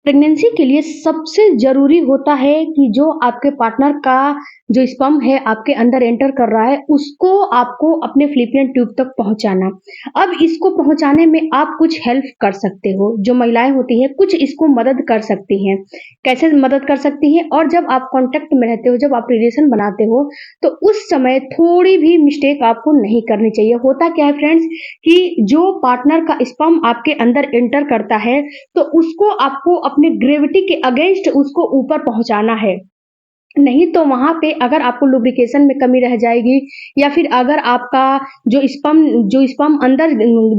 Pregnancy के लिए सबसे ज़रूरी होता है कि जो आपके पार्टनर का जो स्पर्म है आपके अंदर एंटर कर रहा है, उसको आपको अपने फ़्लॉपियन ट्यूब तक पहुँचाना। अब इसको पहुँचाने में आप कुछ हेल्प कर सकते हो, जो महिलाएँ होती हैं कुछ इसको मदद कर सकती हैं। कैसे मदद कर सकती हैं? और जब आप कॉन्टैक्ट में रहते हो, जब आप रिलेशन बनाते हो, तो उस समय थोड़ी भी मिस्टेक आपको नहीं करनी चाहिए। होता क्या है फ्रेंड्स कि जो पार्टनर का स्पर्म आपके अंदर एंटर करता है, तो उसको आपको अपने ग्रेविटी के अगेंस्ट उसको ऊपर पहुँचाना है। नहीं तो वहाँ पे अगर आपको लुब्रिकेशन में कमी रह जाएगी या फिर अगर आपका जो स्पर्म अंदर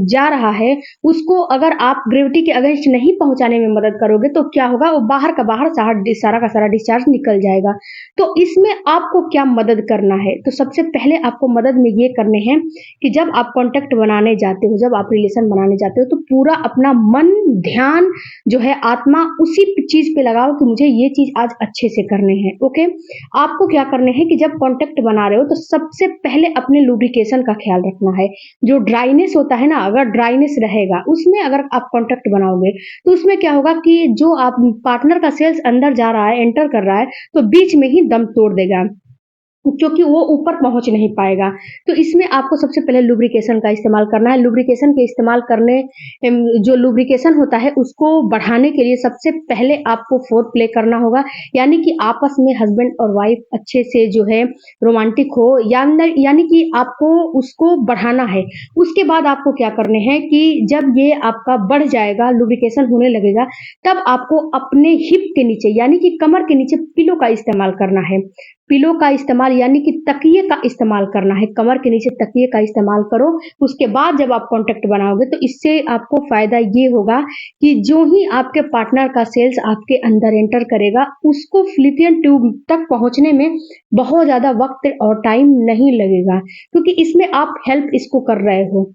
जा रहा है, उसको अगर आप ग्रेविटी के अगेंस्ट नहीं पहुँचाने में मदद करोगे, तो क्या होगा वो बाहर का बाहर सारा का सारा डिस्चार्ज निकल जाएगा। तो इसमें आपको क्या मदद करना है? तो सबसे पहले आपको मदद में ये करने हैं कि जब आप कॉन्टैक्ट बनाने जाते हो, जब आप रिलेशन बनाने जाते हो, तो पूरा अपना मन, ध्यान जो है आत्मा उसी चीज़ पे लगाओ कि मुझे ये चीज़ आज अच्छे से करने हैं, ओके? आपको क्या करने हैं कि जब कॉन्टैक्ट बना रहे हो तो सबसे पहले अपने लुब्रिकेशन का ख्याल रखना है। जो ड्राइनेस होता है ना, अगर ड्राइनेस रहेगा, उसमें अगर आप कॉन्टैक्ट बनाओगे, तो उसमें क्या होगा कि जो आप पार्टनर का सेल्स अंदर जा रहा है, एंटर कर रहा है, तो बीच में ही दम तोड़ देगा। क्योंकि वो ऊपर पहुँच नहीं पाएगा। तो इसमें आपको सबसे पहले लुब्रिकेशन का इस्तेमाल करना है। लुब्रिकेशन के इस्तेमाल करने जो लुब्रिकेशन होता है उसको बढ़ाने के लिए सबसे पहले आपको फोरप्ले करना होगा। यानी कि आपस में हस्बैंड और वाइफ अच्छे से जो है रोमांटिक हो यानी कि आपको उसको बढ़ाना है। उसके बाद आपको क्या करने हैं कि जब ये आपका बढ़ जाएगा, लुब्रिकेशन होने लगेगा, तब आपको अपने हिप के नीचे यानी कि कमर के नीचे पिलो का इस्तेमाल करना है। पिलो का इस्तेमाल यानी कि तकिए का इस्तेमाल करना है, कमर के नीचे तकिए का इस्तेमाल करो। उसके बाद जब आप कॉन्टैक्ट बनाओगे तो इससे आपको फ़ायदा ये होगा कि जो ही आपके पार्टनर का सेल्स आपके अंदर एंटर करेगा, उसको फ़्लॉपियन ट्यूब तक पहुँचने में बहुत ज़्यादा वक़्त और टाइम नहीं लगेगा, क्योंकि इसमें आप हेल्प इसको कर रहे हो।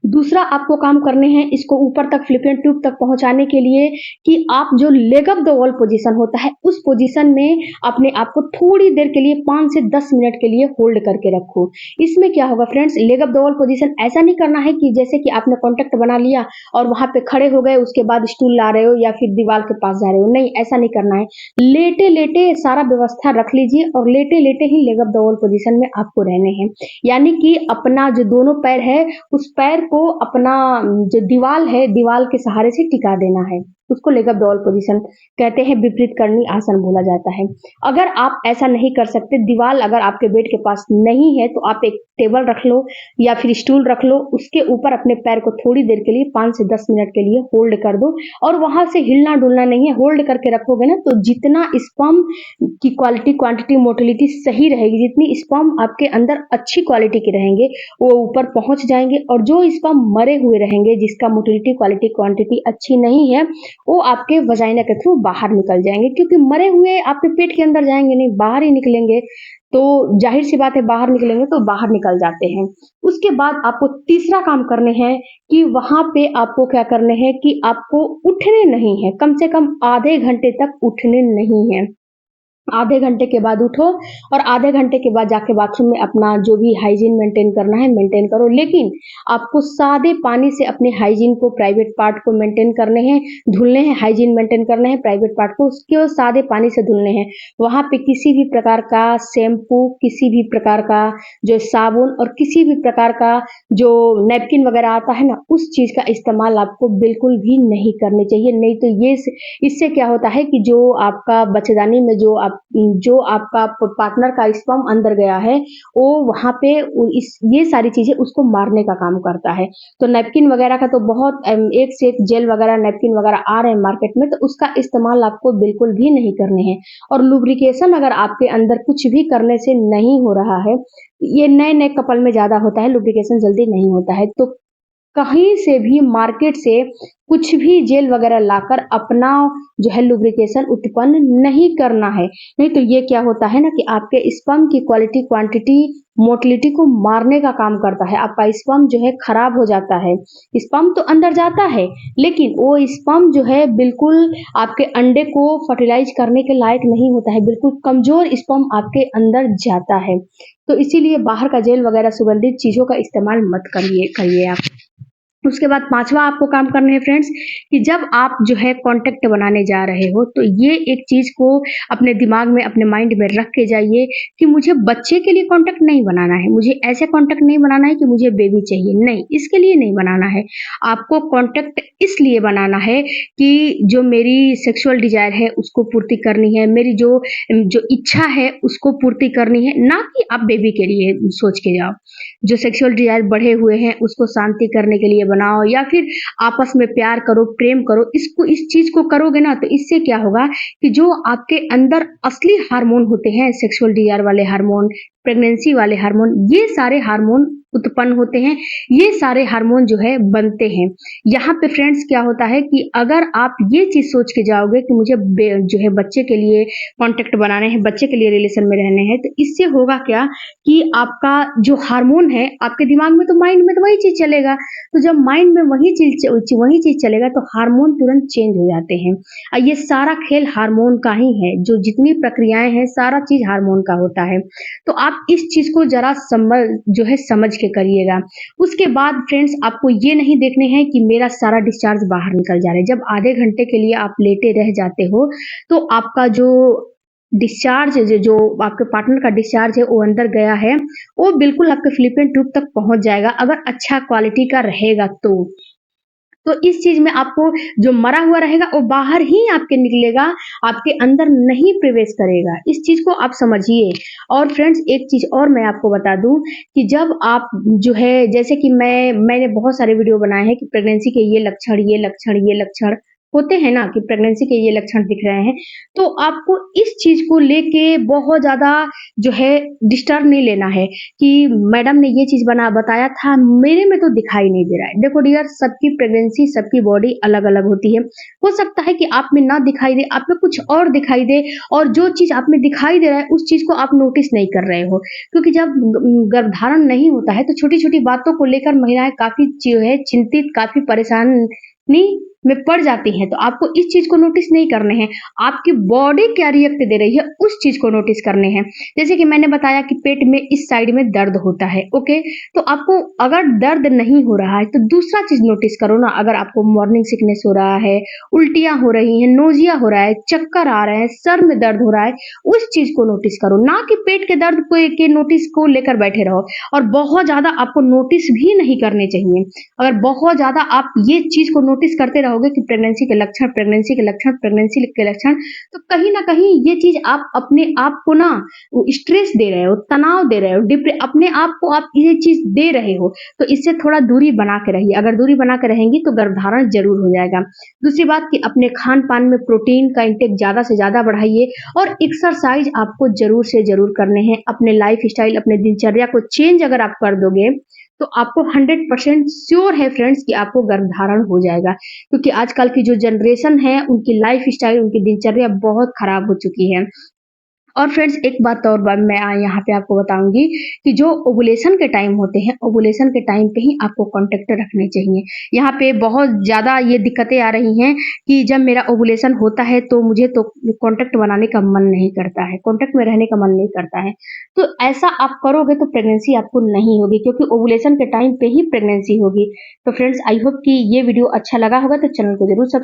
दूसरा आपको काम करने हैं इसको ऊपर तक फ़्लॉपियन ट्यूब तक पहुँचाने के लिए कि आप जो leg up the wall position होता है, उस पोज़ीशन में अपने आप को थोड़ी देर के लिए 5 से 10 मिनट के लिए होल्ड करके रखो। इसमें क्या होगा friends, leg up the wall position ऐसा नहीं करना है कि जैसे कि आपने कॉन्टैक्ट बना लिया और वहाँ पे खड़े हो गए, उसके बाद स्टूल ला रहे हो या फिर दीवार के पास जा रहे हो। नहीं, ऐसा नहीं करना है। लेटे-लेटे सारा व्यवस्था रख लीजिए और लेटे-लेटे ही leg up the wall position में आपको रहने हैं। यानी कि अपना जो दोनों पैर है, उस पैर को अपना जो दीवाल है, दीवाल के सहारे से टिका देना है। उसको leg up the wall position कहते हैं, विपरीत करणी आसन बोला जाता है। अगर आप ऐसा नहीं कर सकते, दीवाल अगर आपके बेड के पास नहीं है, तो आप एक टेबल रख लो या फिर स्टूल रख लो, उसके ऊपर अपने पैर को थोड़ी देर के लिए 5 से 10 मिनट के लिए होल्ड कर दो और वहाँ से हिलना-डुलना नहीं है। होल्ड करके रखोगे ना, तो जितना स्पर्म की क्वालिटी, क्वांटिटी, मोटिलिटी सही रहेगी, जितनी स्पर्म आपके अंदर अच्छी क्वालिटी के रहेंगे, वो ऊपर पहुँच जाएँगे और जो स्पर्म मरे हुए रहेंगे, जिसका मोटिलिटी, क्वालिटी, क्वांटिटी अच्छी नहीं है, वो आपके वजाइना के थ्रू बाहर निकल जाएँगे, क्योंकि मरे हुए आपके पेट के अंदर जाएँगे नहीं, बाहर ही निकलेंगे। तो ज़ाहिर-सी बात है, बाहर निकलेंगे तो बाहर निकल जाते हैं। उसके बाद आपको तीसरा काम करने हैं कि वहाँ पे आपको क्या करने हैं कि आपको उठने नहीं है, कम से कम आधे घंटे तक उठने नहीं है। आधे घंटे के बाद उठो और आधे घंटे के बाद जाके बाथरूम में अपना जो भी हाइजीन मेंटेन करना है मेंटेन करो, लेकिन आपको सादे पानी से अपने हाइजीन को, प्राइवेट पार्ट को मेंटेन करने हैं, धुलने हैं, हाइजीन मेंटेन करने हैं, प्राइवेट पार्ट को उसके सादे पानी से धुलने हैं। वहाँ पे किसी भी प्रकार का शैम्पू, किसी भी प्रकार का जो साबुन और किसी भी प्रकार का जो नैपकिन वगैरह आता है ना, उस चीज़ का इस्तेमाल आपको बिल्कुल भी नहीं करने चाहिए। नहीं तो इससे क्या होता है कि जो आपका बच्चेदानी में जो आपका पार्टनर का स्पर्म अंदर गया है, वो वहाँ पे ये सारी चीज़ें उसको मारने का काम करता है। तो नैपकिन वगैरह का तो बहुत एक से एक जेल वगैरह, नैपकिन वगैरह आ रहे हैं मार्केट में, तो उसका इस्तेमाल आपको बिल्कुल भी नहीं करने हैं। और लुब्रिकेशन अगर आपके अंदर कुछ भी करने से नहीं हो रहा है, ये नए-नए कपल में ज़्यादा होता है, लुब्रिकेशन जल्दी नहीं होता है, तो कहीं से भी मार्केट से कुछ भी जेल वगैरह लाकर अपना जो है लुब्रिकेशन उत्पन्न नहीं करना है। नहीं तो ये क्या होता है ना कि आपके स्पर्म की क्वालिटी, क्वांटिटी, मोटिलिटी को मारने का काम करता है। आपका स्पर्म जो है खराब हो जाता है। स्पर्म तो अंदर जाता है, लेकिन वो स्पर्म जो है बिल्कुल आपके अंडे को फर्टिलाइज़ करने के लायक नहीं होता है, बिल्कुल कमज़ोर स्पर्म आपके अंदर जाता है। तो इसीलिए बाहर का जेल वगैरह सुगंधित चीज़ों का इस्तेमाल मत करिए आप। उसके बाद 5वां आपको काम करना है फ्रेंड्स कि जब आप जो है कॉन्टैक्ट बनाने जा रहे हो, तो ये एक चीज़ को अपने दिमाग में, अपने माइंड में रख के जाइए कि मुझे बच्चे के लिए कॉन्टैक्ट नहीं बनाना है, मुझे ऐसे कॉन्टैक्ट नहीं बनाना है कि मुझे बेबी चाहिए, नहीं, इसके लिए नहीं बनाना है। आपको कॉन्टैक्ट इसलिए बनाना है कि जो मेरी सेक्सुअल डिज़ायर है, उसको पूर्ति करनी है, मेरी जो जो इच्छा है, उसको पूर्ति करनी है, ना कि आप बेबी के लिए सोच के जाओ। जो सेक्सुअल डिज़ायर बढ़े हुए हैं, उसको शांति करने के लिए बनाओ या फिर आपस में प्यार करो, प्रेम करो, इसको इस चीज़ को करोगे ना तो इससे क्या होगा कि जो आपके अंदर असली हार्मोन होते हैं, सेक्सुअल डिज़ायर वाले हार्मोन, प्रेगनेंसी वाले हार्मोन, ये सारे हार्मोन उत्पन्न होते हैं, ये सारे हार्मोन जो है बनते हैं। यहाँ पे फ्रेंड्स क्या होता है कि अगर आप ये चीज़ सोच के जाओगे कि मुझे जो है बच्चे के लिए कॉन्टैक्ट बनाने हैं, बच्चे के लिए रिलेशन में रहने हैं, तो इससे होगा क्या कि आपका जो हार्मोन है, आपके दिमाग में तो माइंड में तो वही चीज़ चलेगा, तो जब माइंड में वही चीज़ चलेगा तो हार्मोन तुरंत चेंज हो जाते हैं। ये सारा खेल हार्मोन का ही है, जो जितनी प्रक्रियाएँ हैं, सारा चीज़ हार्मोन का होता है। तो आप इस चीज़ को ज़रा समझ के करिएगा। उसके बाद फ्रेंड्स आपको ये नहीं देखने हैं कि मेरा सारा डिस्चार्ज बाहर निकल जा रहा है। जब आधे घंटे के लिए आप लेटे रह जाते हो, तो आपका जो डिस्चार्ज जो आपके पार्टनर का डिस्चार्ज है वो अंदर गया है, वो बिल्कुल आपके फ़्लॉपियन ट्यूब तक पहुँच जाएगा अगर अच्छा क्वालिटी का रहेगा तो। तो इस चीज़ में आपको जो मरा हुआ रहेगा वो बाहर ही आपके निकलेगा, आपके अंदर नहीं प्रवेश करेगा। इस चीज़ को आप समझिए। और फ्रेंड्स एक चीज़ और मैं आपको बता दूँ कि जब आप जो है जैसे कि मैंने बहुत सारे वीडियो बनाए हैं कि प्रेगनेंसी के ये लक्षण होते हैं ना कि प्रेगनेंसी के ये लक्षण दिख रहे हैं, तो आपको इस चीज़ को लेके बहुत ज़्यादा जो है डिस्टर्ब नहीं लेना है कि मैडम ने ये चीज़ बताया था, मेरे में तो दिखाई नहीं दे रहा है। देखो डियर सबकी प्रेगनेंसी, सबकी बॉडी अलग-अलग होती है। हो सकता है कि आप में ना दिखाई दे, आप में कुछ और दिखाई दे और जो चीज़ आप में दिखाई दे रहा है, उस चीज़ को आप नोटिस नहीं कर रहे हो। क्योंकि जब गर्भधारण नहीं होता है, तो छोटी-छोटी बातों को लेकर महिलाएँ काफ़ी जो है चिंतित, काफ़ी परेशानी में पड़ जाती हैं। तो आपको इस चीज़ को नोटिस नहीं करने हैं। आपकी बॉडी क्या रिएक्ट दे रही है, उस चीज़ को नोटिस करने हैं। जैसे कि मैंने बताया कि पेट में इस साइड में दर्द होता है, ओके? तो आपको अगर दर्द नहीं हो रहा है, तो दूसरा चीज़ नोटिस करो ना, अगर आपको मॉर्निंग सिकनेस हो रहा है, उल्टियाँ हो रही हैं, नोज़िया हो रहा है, चक्कर आ रहे हैं, सर में दर्द हो रहा है, उस चीज़ को नोटिस करो, ना कि पेट के दर्द को के नोटिस को लेकर बैठे रहो। और बहुत ज़्यादा आपको नोटिस भी नहीं करने चाहिए। अगर बहुत ज़्यादा आप ये चीज़ को नोटिस करते रहोगे कि प्रेगनेंसी के लक्षण, प्रेगनेंसी के लक्षण, प्रेगनेंसी के लक्षण, तो कहीं न कहीं ये चीज़ आप अपने आप को ना स्ट्रेस दे रहे हो, तनाव दे रहे हो, अपने आप को आप ये चीज़ दे रहे हो, तो इससे थोड़ा दूरी बना के रहिए। अगर दूरी बना के रहेंगी तो गर्भधारण ज़रूर हो जाएगा। दूसरी बात कि अपने खान-पान में प्रोटीन का इंटेक ज़्यादा से ज़्यादा बढ़ाइए और एक्सरसाइज़ आपको ज़रूर से ज़रूर करने हैं। अपने लाइफ़स्टाइल, अपने दिनचर्या को चेंज अगर आप कर दोगे, तो आपको 100% श्योर है फ्रेंड्स कि आपको गर्भधारण हो जाएगा। क्योंकि आजकल की जो जनरेशन है, उनकी लाइफ़स्टाइल, उनकी दिनचर्या बहुत खराब हो चुकी है। और फ्रेंड्स एक बात और मैं यहाँ पे आपको बताऊँगी कि जो ओवुलेशन के टाइम होते हैं, ओवुलेशन के टाइम पे ही आपको कॉन्टैक्ट रखने चाहिए। यहाँ पे बहुत ज़्यादा ये दिक्कतें आ रही हैं कि जब मेरा ओवुलेशन होता है तो मुझे तो कॉन्टैक्ट बनाने का मन नहीं करता है, कॉन्टैक्ट में रहने का मन नहीं करता है। तो ऐसा आप करोगे तो प्रेगनेंसी आपको नहीं होगी क्योंकि ओवुलेशन के टाइम पे ही प्रेगनेंसी होगी। तो फ्रेंड्स आई होप कि ये वीडियो अच्छा लगा होगा तो चैनल को ज़रूर सब्स